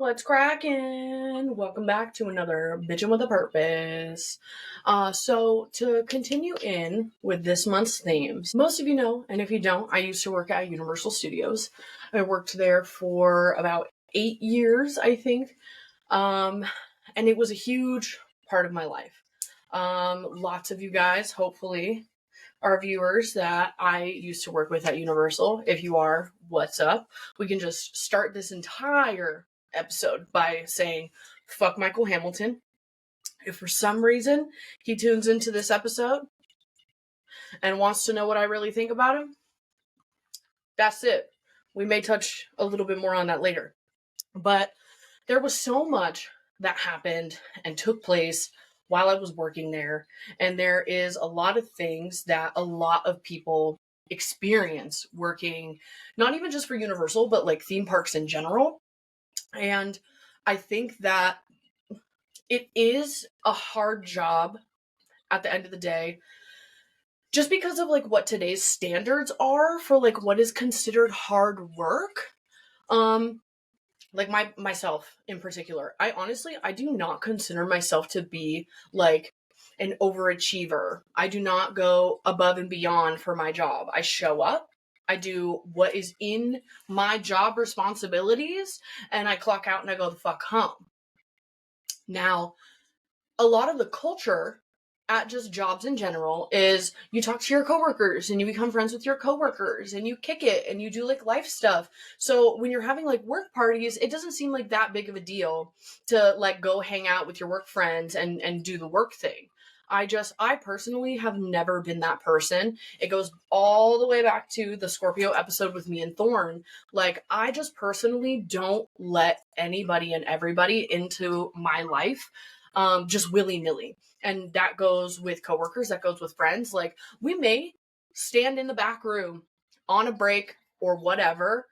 What's cracking? Welcome back to another Bitchin' with a Purpose. So to continue in with this month's themes, most of you know, and if you don't, I used to work at Universal Studios. I worked there for about 8 years, I think. And it was a huge part of my life. Lots of you guys, hopefully, are viewers that I used to work with at Universal. If you are, what's up? We can just start this entire episode by saying, fuck Michael Hamilton. If for some reason he tunes into this episode and wants to know what I really think about him, that's it. We may touch a little bit more on that later. But there was so much that happened and took place while I was working there. And there is a lot of things that a lot of people experience working, not even just for Universal, but like theme parks in general. And I think that it is a hard job at the end of the day, just because of like what today's standards are for like what is considered hard work. Like myself in particular, I do not consider myself to be like an overachiever. I do not go above and beyond for my job. I show up, I do what is in my job responsibilities, and I clock out and I go the fuck home. Now, a lot of the culture at just jobs in general is you talk to your coworkers and you become friends with your coworkers and you kick it and you do like life stuff. So when you're having like work parties, it doesn't seem like that big of a deal to like go hang out with your work friends and do the work thing. I personally have never been that person. It goes all the way back to the Scorpio episode with me and Thorn. Like, I just personally don't let anybody and everybody into my life just willy-nilly. And that goes with coworkers, that goes with friends. Like, we may stand in the back room on a break or whatever.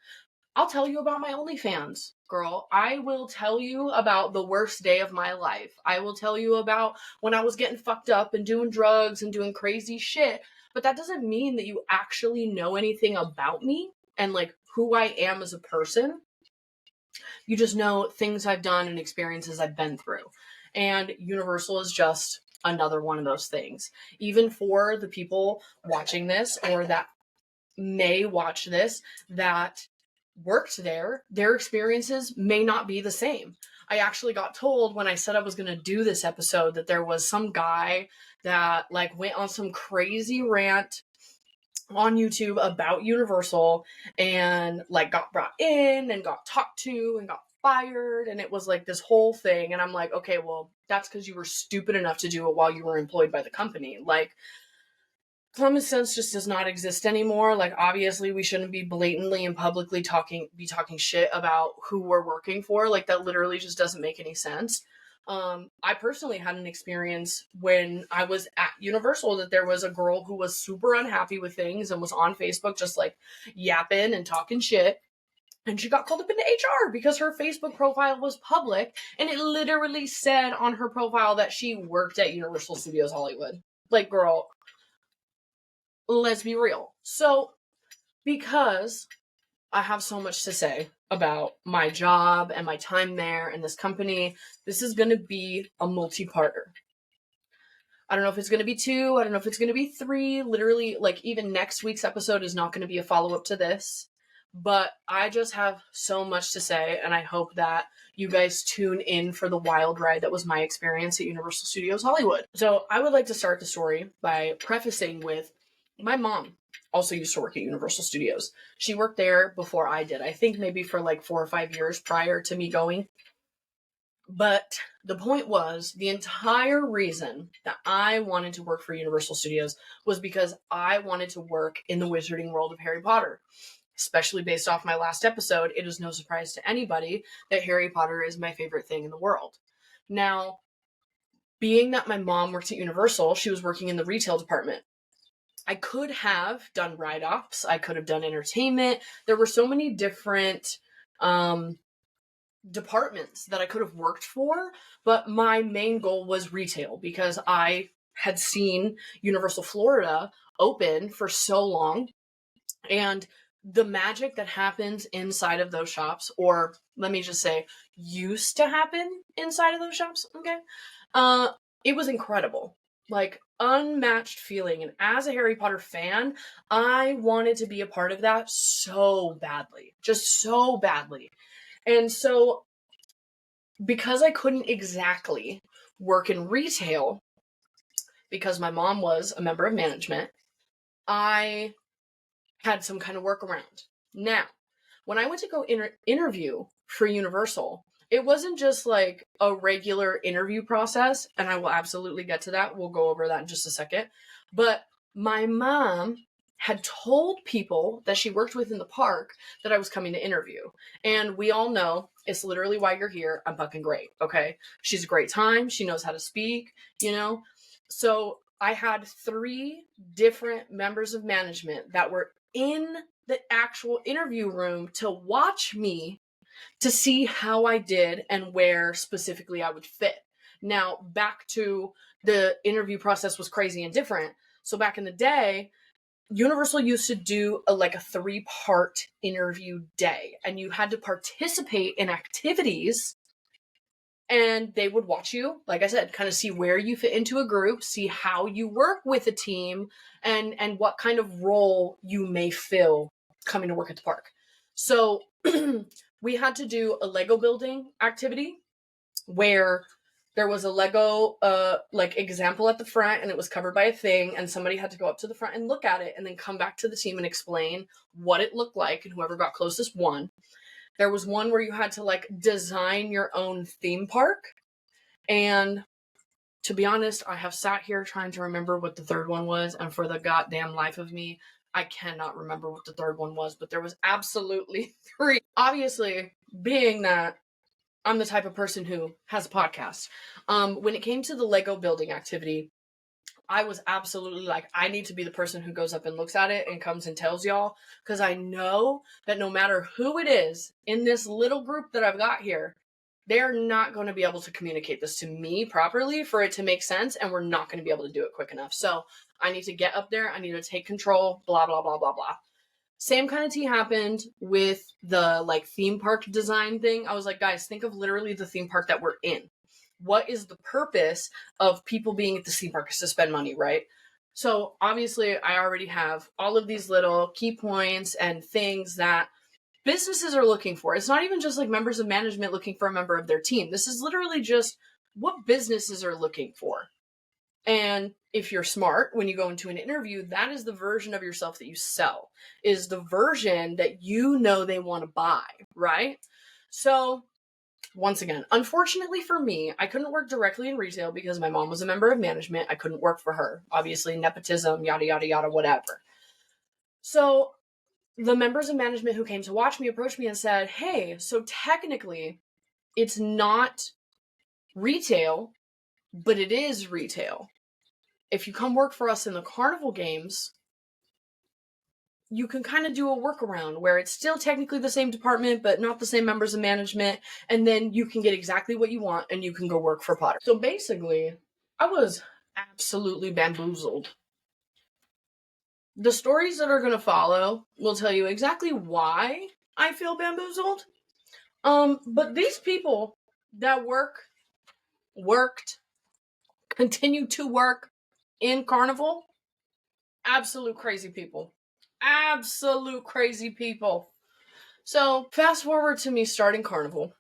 I'll tell you about my OnlyFans, girl. I will tell you about the worst day of my life. I will tell you about when I was getting fucked up and doing drugs and doing crazy shit. But that doesn't mean that you actually know anything about me and like who I am as a person. You just know things I've done and experiences I've been through. And Universal is just another one of those things. Even for the people watching this or that may watch this that worked there, their experiences may not be the same. I actually got told when I said I was going to do this episode that there was some guy that like went on some crazy rant on YouTube about Universal and like got brought in and got talked to and got fired, and it was like this whole thing. And I'm like, okay, well, that's because you were stupid enough to do it while you were employed by the company. Like, common sense just does not exist anymore. Like, obviously we shouldn't be blatantly and publicly talking shit about who we're working for. Like, that literally just doesn't make any sense. I personally had an experience when I was at Universal that there was a girl who was super unhappy with things and was on Facebook just like yapping and talking shit. And she got called up into HR because her Facebook profile was public and it literally said on her profile that she worked at Universal Studios Hollywood. Like, girl, let's be real. So, because I have so much to say about my job and my time there and this company, this is going to be a multi-parter. I don't know if it's going to be 2. I don't know if it's going to be 3. Literally, like, even next week's episode is not going to be a follow-up to this. But I just have so much to say, and I hope that you guys tune in for the wild ride that was my experience at Universal Studios Hollywood. So I would like to start the story by prefacing with my mom also used to work at Universal Studios. She worked there before I did. I think maybe for like 4 or 5 years prior to me going. But the point was, the entire reason that I wanted to work for Universal Studios was because I wanted to work in the wizarding world of Harry Potter. Especially based off my last episode, it is no surprise to anybody that Harry Potter is my favorite thing in the world. Now, being that my mom worked at Universal, she was working in the retail department. I could have done ride-offs. I could have done entertainment. There were so many different departments that I could have worked for, but my main goal was retail because I had seen Universal Florida open for so long, and the magic that happens inside of those shops, or let me just say, used to happen inside of those shops, okay? It was incredible. Like, unmatched feeling. And as a Harry Potter fan, I wanted to be a part of that so badly. Just so badly. And so, because I couldn't exactly work in retail, because my mom was a member of management, I had some kind of workaround. Now, when I went to go interview for Universal, it wasn't just like a regular interview process, and I will absolutely get to that. We'll go over that in just a second. But my mom had told people that she worked with in the park that I was coming to interview. And we all know it's literally why you're here. I'm fucking great, okay? She's a great time. She knows how to speak, you know? So I had 3 different members of management that were in the actual interview room to watch me to see how I did and where specifically I would fit. Now, back to the interview process was crazy and different. So back in the day, Universal used to do a 3-part interview day, and you had to participate in activities, and they would watch you, like I said, kind of see where you fit into a group, see how you work with a team, and what kind of role you may fill coming to work at the park. So we had to do a Lego building activity where there was a Lego example at the front, and it was covered by a thing, and somebody had to go up to the front and look at it and then come back to the team and explain what it looked like, and whoever got closest won. There was one where you had to design your own theme park. And to be honest, I have sat here trying to remember what the third one was, and for the goddamn life of me, I cannot remember what the third one was, but there was absolutely 3. Obviously, being that I'm the type of person who has a podcast, when it came to the Lego building activity, I was absolutely I need to be the person who goes up and looks at it and comes and tells y'all, because I know that no matter who it is in this little group that I've got here, they're not going to be able to communicate this to me properly for it to make sense, and we're not going to be able to do it quick enough. So I need to get up there, I need to take control, blah, blah, blah, blah, blah. Same kind of tea happened with the theme park design thing. I was like, guys, think of literally the theme park that we're in. What is the purpose of people being at the theme park? Is to spend money, right? So obviously I already have all of these little key points and things that businesses are looking for. It's not even just members of management looking for a member of their team. This is literally just what businesses are looking for. And if you're smart, when you go into an interview, that is the version of yourself that you sell, is the version that you know they want to buy, right? So once again, unfortunately for me, I couldn't work directly in retail because my mom was a member of management. I couldn't work for her. Obviously, nepotism, yada, yada, yada, whatever. So the members of management who came to watch me approached me and said, hey, so technically it's not retail, but it is retail. If you come work for us in the Carnival games, you can kind of do a workaround where it's still technically the same department, but not the same members of management. And then you can get exactly what you want and you can go work for Potter. So basically, I was absolutely bamboozled. The stories that are going to follow will tell you exactly why I feel bamboozled. But these people that worked, continue to work in Carnival, absolute crazy people. Absolute crazy people. So fast forward to me starting Carnival.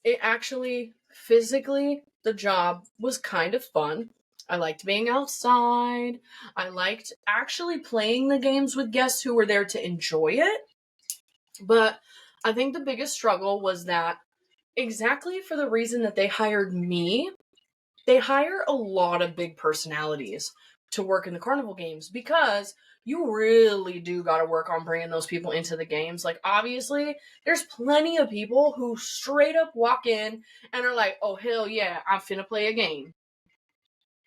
It actually, physically, the job was kind of fun. I liked being outside. I liked actually playing the games with guests who were there to enjoy it. But I think the biggest struggle was that exactly for the reason that they hired me, they hire a lot of big personalities to work in the Carnival games, because you really do got to work on bringing those people into the games. Obviously, there's plenty of people who straight up walk in and are like, oh, hell yeah, I'm finna play a game.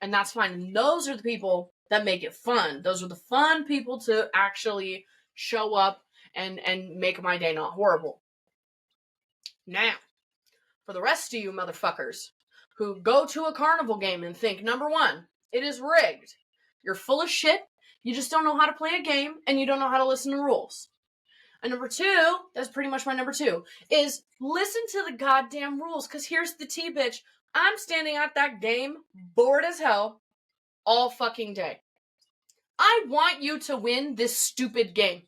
And that's fine. And those are the people that make it fun. Those are the fun people to actually show up and make my day not horrible. Now, for the rest of you motherfuckers who go to a Carnival game and think, number one, it is rigged. You're full of shit. You just don't know how to play a game, and you don't know how to listen to rules. And number two, that's pretty much my number two, is listen to the goddamn rules. Because here's the tea, bitch. I'm standing at that game, bored as hell, all fucking day. I want you to win this stupid game.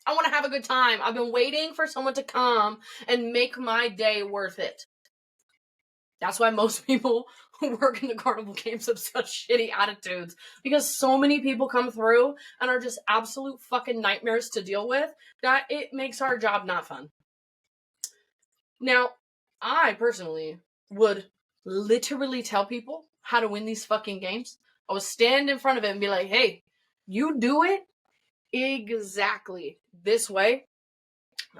I want to have a good time. I've been waiting for someone to come and make my day worth it. That's why most people who work in the carnival games have such shitty attitudes. Because so many people come through and are just absolute fucking nightmares to deal with that it makes our job not fun. Now, I personally would literally tell people how to win these fucking games. I would stand in front of it and be like, hey, you do it exactly this way.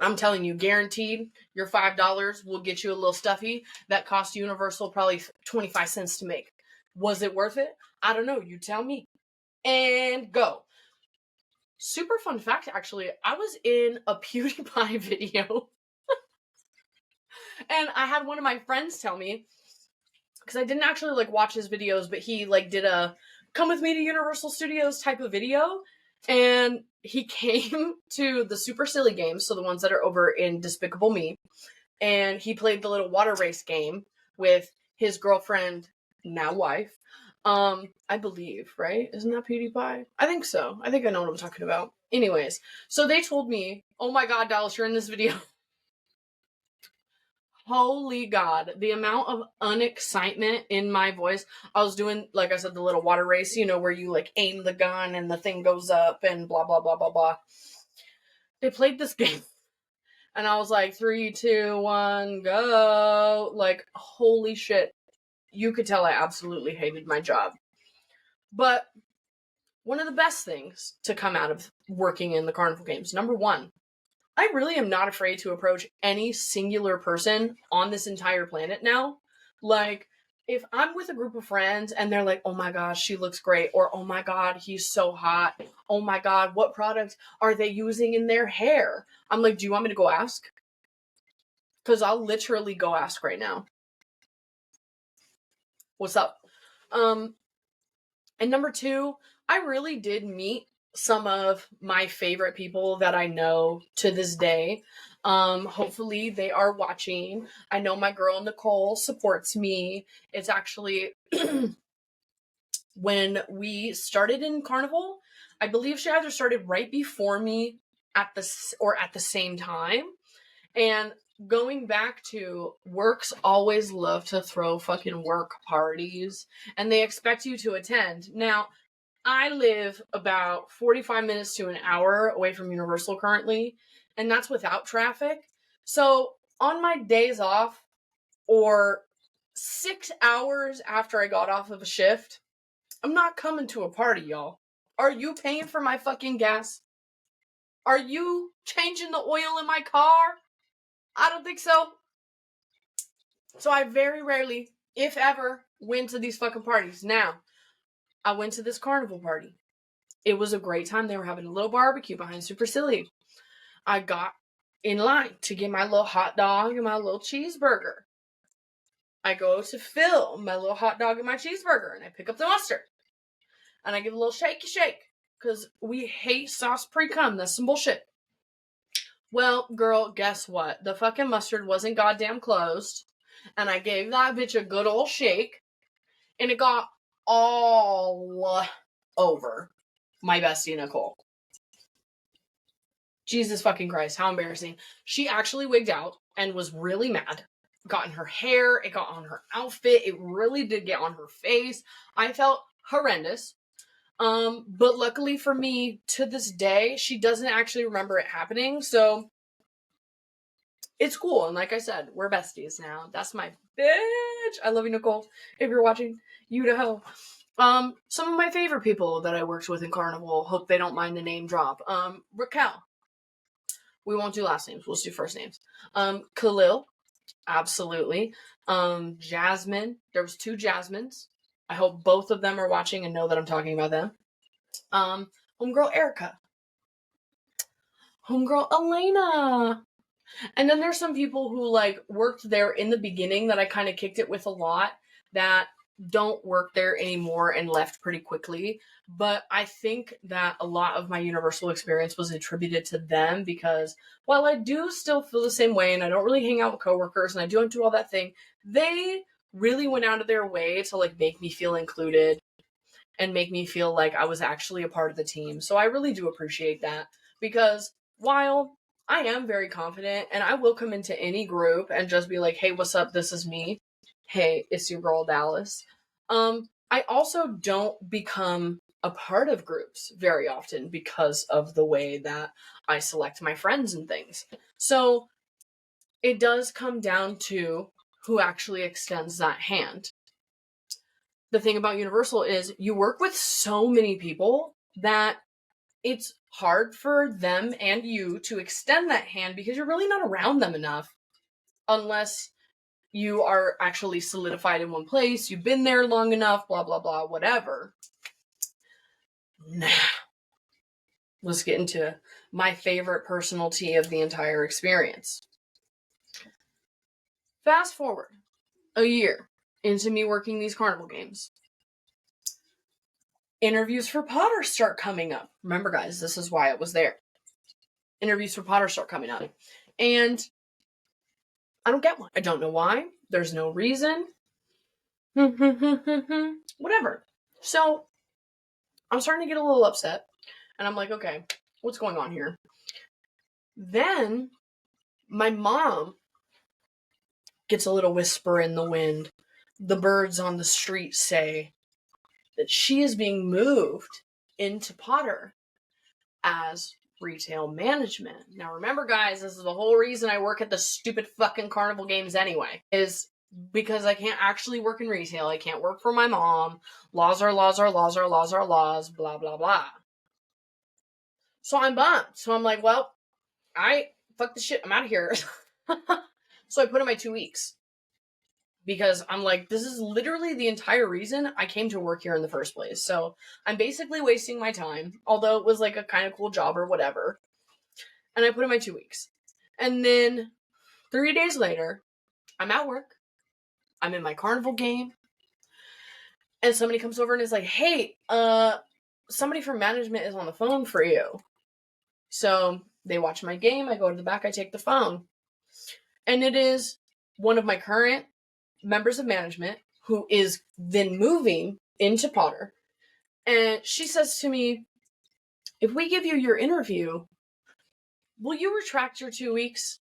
I'm telling you, guaranteed, your $5 will get you a little stuffy that cost Universal probably 25 cents to make. Was it worth it? I don't know. You tell me. And go. Super fun fact, actually. I was in a PewDiePie video. And I had one of my friends tell me, because I didn't actually, like, watch his videos, but he, like, did a come with me to Universal Studios type of video. And he came to the Super Silly games, so the ones that are over in Despicable Me, and he played the little water race game with his girlfriend, now wife, I believe, right? Isn't that PewDiePie? I think so. I think I know what I'm talking about. Anyways, so they told me, oh my god, Dallas, you're in this video. Holy God, the amount of unexcitement in my voice. I was doing, like I said, the little water race, you know, where you like aim the gun and the thing goes up and blah, blah, blah, blah, blah. They played this game and I was like, 3, 2, 1, go. Like, holy shit. You could tell I absolutely hated my job. But one of the best things to come out of working in the carnival games, number one, I really am not afraid to approach any singular person on this entire planet now. Like, if I'm with a group of friends and they're like, oh my gosh, she looks great, or oh my god, he's so hot, oh my god, what product are they using in their hair? I'm like, do you want me to go ask? Because I'll literally go ask right now. What's up? And number two, I really did meet some of my favorite people that I know to this day. Hopefully they are watching. I know my girl Nicole supports me. It's actually when we started in Carnival, I believe she either started right before me at the same time. And going back to works always love to throw fucking work parties and they expect you to attend. Now, I live about 45 minutes to an hour away from Universal currently, and that's without traffic. So on my days off, or 6 hours after I got off of a shift, I'm not coming to a party, y'all. Are you paying for my fucking gas? Are you changing the oil in my car? I don't think so. So I very rarely, if ever, went to these fucking parties. Now, I went to this carnival party. It was a great time. They were having a little barbecue behind Super Silly. I got in line to get my little hot dog and my little cheeseburger. I go to fill my little hot dog and my cheeseburger, and I pick up the mustard. And I give a little shakey shake, because we hate sauce pre-cum. That's some bullshit. Well, girl, guess what? The fucking mustard wasn't goddamn closed, and I gave that bitch a good old shake, and it got all over my bestie Nicole. Jesus fucking Christ, how embarrassing. She actually wigged out and was really mad. Got in her hair, it got on her outfit, it really did get on her face. I felt horrendous. But luckily for me, to this day, she doesn't actually remember it happening, so it's cool. And like I said, we're besties now. That's my bitch. I love you, Nicole. If you're watching, you to hell. Some of my favorite people that I worked with in Carnival, hope they don't mind the name drop. Raquel. We won't do last names, we'll just do first names. Khalil, absolutely. Jasmine, there was 2 Jasmines. I hope both of them are watching and know that I'm talking about them. Homegirl Erica. Homegirl Elena. And then there's some people who like worked there in the beginning that I kind of kicked it with a lot that don't work there anymore and left pretty quickly. But I think that a lot of my Universal experience was attributed to them, because while I do still feel the same way and I don't really hang out with coworkers and I don't do all that thing, they really went out of their way to like make me feel included and make me feel like I was actually a part of the team. So I really do appreciate that, because while I am very confident and I will come into any group and just be like, hey, what's up? This is me. Hey, it's your girl Dallas. I also don't become a part of groups very often because of the way that I select my friends and things. So it does come down to who actually extends that hand. The thing about Universal is you work with so many people that it's hard for them and you to extend that hand, because you're really not around them enough unless you are actually solidified in one place, you've been there long enough, blah, blah, blah, whatever. Now, let's get into my favorite personal tea of the entire experience. Fast forward a year into me working these carnival games. Interviews for Potter start coming up. Remember, guys, this is why it was there. Interviews for Potter start coming up. And I don't get one. I don't know why. There's no reason. Whatever. So I'm starting to get a little upset. And I'm like, okay, what's going on here? Then my mom gets a little whisper in the wind. The birds on the street say that she is being moved into Potter as retail management. Now remember, guys, this is the whole reason I work at the stupid fucking carnival games anyway, is because I can't actually work in retail. I can't work for my mom. Laws are laws are laws are laws are laws, blah, blah, blah. So I'm bummed. So I'm like, well, fuck this shit. I'm out of here. So I put in my 2 weeks. Because I'm like, this is literally the entire reason I came to work here in the first place. So I'm basically wasting my time, although it was like a kind of cool job or whatever. And I put in my 2 weeks. And then 3 days later, I'm at work. I'm in my carnival game. And somebody comes over and is like, hey, somebody from management is on the phone for you. So they watch my game. I go to the back. I take the phone. And it is one of my current members of management who is then moving into Potter. And she says to me, if we give you your interview, will you retract your 2 weeks?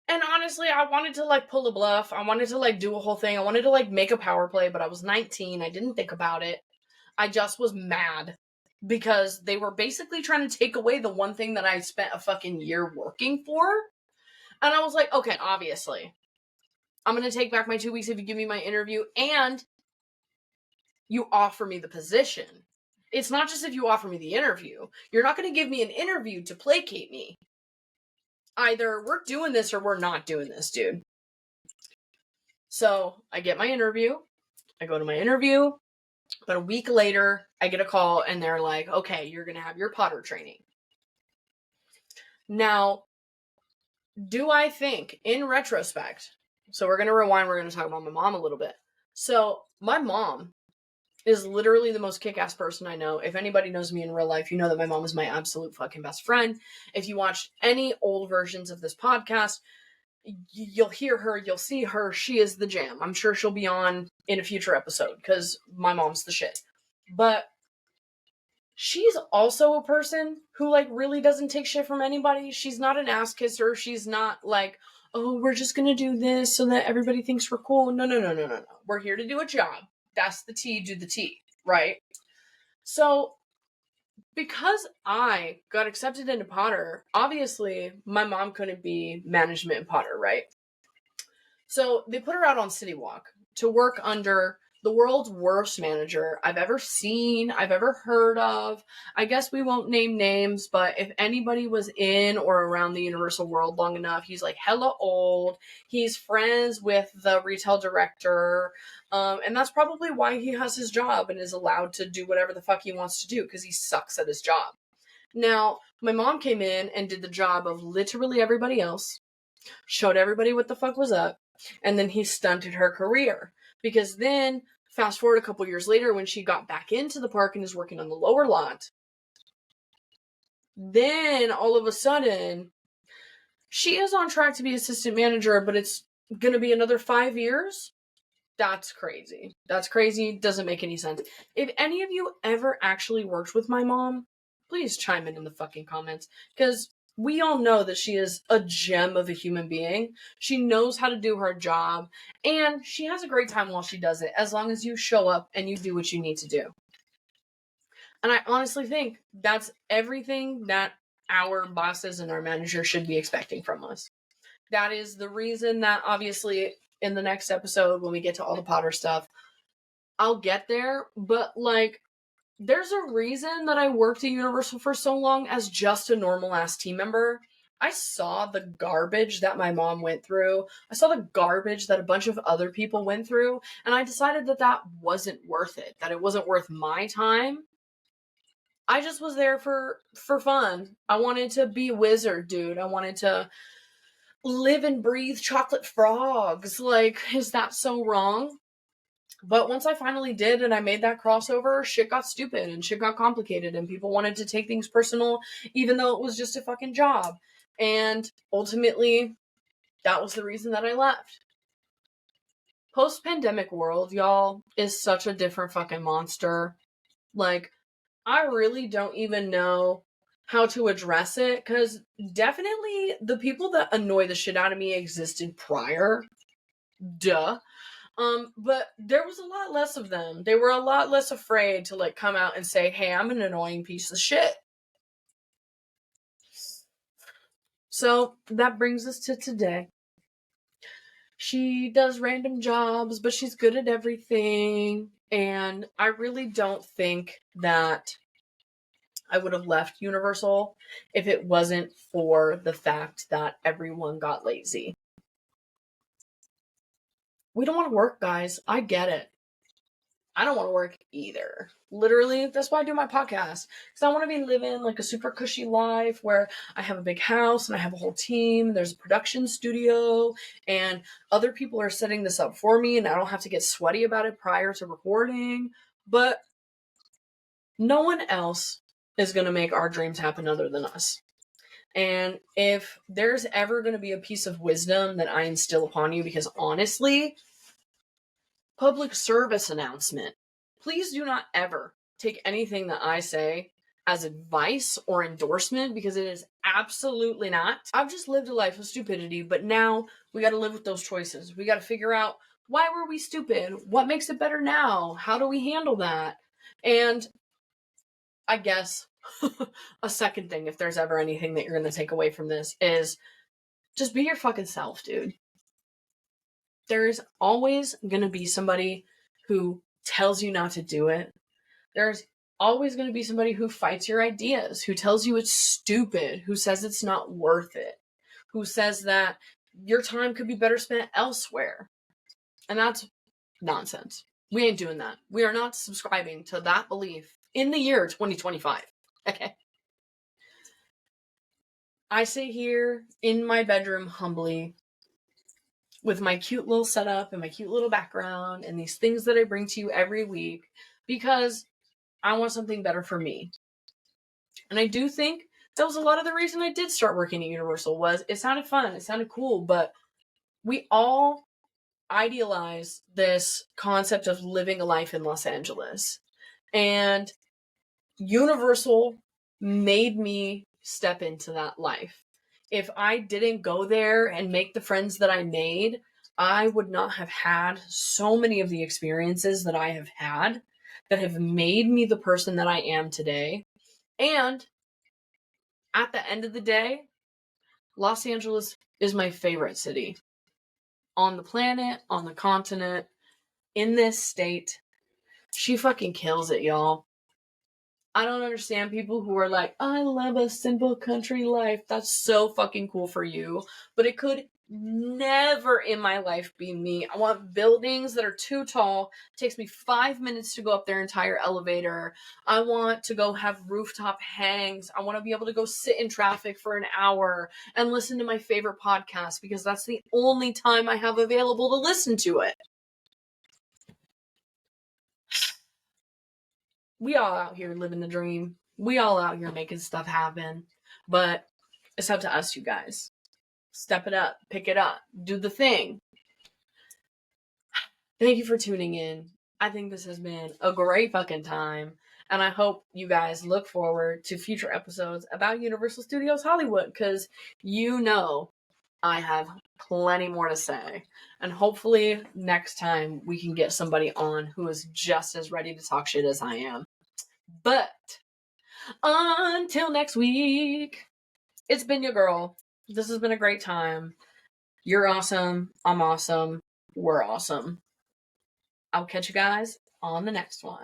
And honestly, I wanted to like pull a bluff. I wanted to like do a whole thing. I wanted to like make a power play, but I was 19. I didn't think about it. I just was mad because they were basically trying to take away the one thing that I spent a fucking year working for. And I was like, okay, obviously, I'm going to take back my 2 weeks if you give me my interview and you offer me the position. It's not just if you offer me the interview. You're not going to give me an interview to placate me. Either we're doing this or we're not doing this, dude. So I get my interview. I go to my interview. But a week later, I get a call and they're like, okay, you're going to have your Potter training. Now, do I think, in retrospect, so we're going to rewind, we're going to talk about my mom a little bit. So my mom is literally the most kick-ass person I know. If anybody knows me in real life, you know that my mom is my absolute fucking best friend. If you watched any old versions of this podcast, you'll hear her, you'll see her. She is the jam. I'm sure she'll be on in a future episode because my mom's the shit. But she's also a person who like really doesn't take shit from anybody. She's not an ass kisser. She's not like, oh, we're just gonna do this so that everybody thinks we're cool. No. We're here to do a job. That's the T, do the T, right? So, because I got accepted into Potter, obviously, my mom couldn't be management in Potter, right? So, they put her out on City Walk to work under the world's worst manager I've ever seen, I've ever heard of. I guess we won't name names, but if anybody was in or around the Universal world long enough, he's like hella old. He's friends with the retail director. And that's probably why he has his job and is allowed to do whatever the fuck he wants to do, because he sucks at his job. Now, my mom came in and did the job of literally everybody else, showed everybody what the fuck was up, and then he stunted her career. Because then Fast forward a couple years later when she got back into the park and is working on the lower lot. Then all of a sudden, she is on track to be assistant manager, but it's going to be another 5 years. That's crazy. That's crazy. Doesn't make any sense. If any of you ever actually worked with my mom, please chime in the fucking comments. Because we all know that she is a gem of a human being. She knows how to do her job. And she has a great time while she does it, as long as you show up and you do what you need to do. And I honestly think that's everything that our bosses and our managers should be expecting from us. That is the reason that, obviously, in the next episode, when we get to all the Potter stuff, I'll get there. But, like, there's a reason that I worked at Universal for so long as just a normal-ass team member. I saw the garbage that my mom went through. I saw the garbage that a bunch of other people went through. And I decided that that wasn't worth it. That it wasn't worth my time. I just was there for fun. I wanted to be a wizard, dude. I wanted to live and breathe chocolate frogs. Like, is that so wrong? But once I finally did and I made that crossover, shit got stupid and shit got complicated and people wanted to take things personal even though it was just a fucking job. And ultimately, that was the reason that I left. Post-pandemic world, y'all, is such a different fucking monster. Like, I really don't even know how to address it, because definitely the people that annoy the shit out of me existed prior. Duh. But there was a lot less of them. They were a lot less afraid to, like, come out and say, hey, I'm an annoying piece of shit. So that brings us to today. She does random jobs, but she's good at everything. And I really don't think that I would have left Universal if it wasn't for the fact that everyone got lazy. We don't want to work, guys. I get it. I don't want to work either. Literally, that's why I do my podcast. Because I want to be living like a super cushy life where I have a big house and I have a whole team. There's a production studio and other people are setting this up for me and I don't have to get sweaty about it prior to recording. But no one else is going to make our dreams happen other than us. And if there's ever going to be a piece of wisdom that I instill upon you, because honestly, public service announcement, please do not ever take anything that I say as advice or endorsement, because it is absolutely not. I've just lived a life of stupidity, but now we got to live with those choices. We got to figure out, why were we stupid? What makes it better now? How do we handle that? And I guess a second thing, if there's ever anything that you're going to take away from this, is just be your fucking self, dude. There's always going to be somebody who tells you not to do it. There's always going to be somebody who fights your ideas, who tells you it's stupid, who says it's not worth it, who says that your time could be better spent elsewhere. And that's nonsense. We ain't doing that. We are not subscribing to that belief in the year 2025. Okay. I sit here in my bedroom humbly with my cute little setup and my cute little background and these things that I bring to you every week because I want something better for me. And I do think that was a lot of the reason I did start working at Universal. Was it sounded fun, it sounded cool, but we all idealize this concept of living a life in Los Angeles. And Universal made me step into that life. If I didn't go there and make the friends that I made, I would not have had so many of the experiences that I have had that have made me the person that I am today. And at the end of the day, Los Angeles is my favorite city on the planet, on the continent, in this state. She fucking kills it, y'all. I don't understand people who are like, I love a simple country life. That's so fucking cool for you. But it could never in my life be me. I want buildings that are too tall. It takes me 5 minutes to go up their entire elevator. I want to go have rooftop hangs. I want to be able to go sit in traffic for an hour and listen to my favorite podcast because that's the only time I have available to listen to it. We all out here living the dream. We all out here making stuff happen. But it's up to us, you guys. Step it up, pick it up, do the thing. Thank you for tuning in. I think this has been a great fucking time. And I hope you guys look forward to future episodes about Universal Studios Hollywood, because you know I have plenty more to say. And hopefully next time we can get somebody on who is just as ready to talk shit as I am. But until next week, it's been your girl. This has been a great time. You're awesome. I'm awesome. We're awesome. I'll catch you guys on the next one.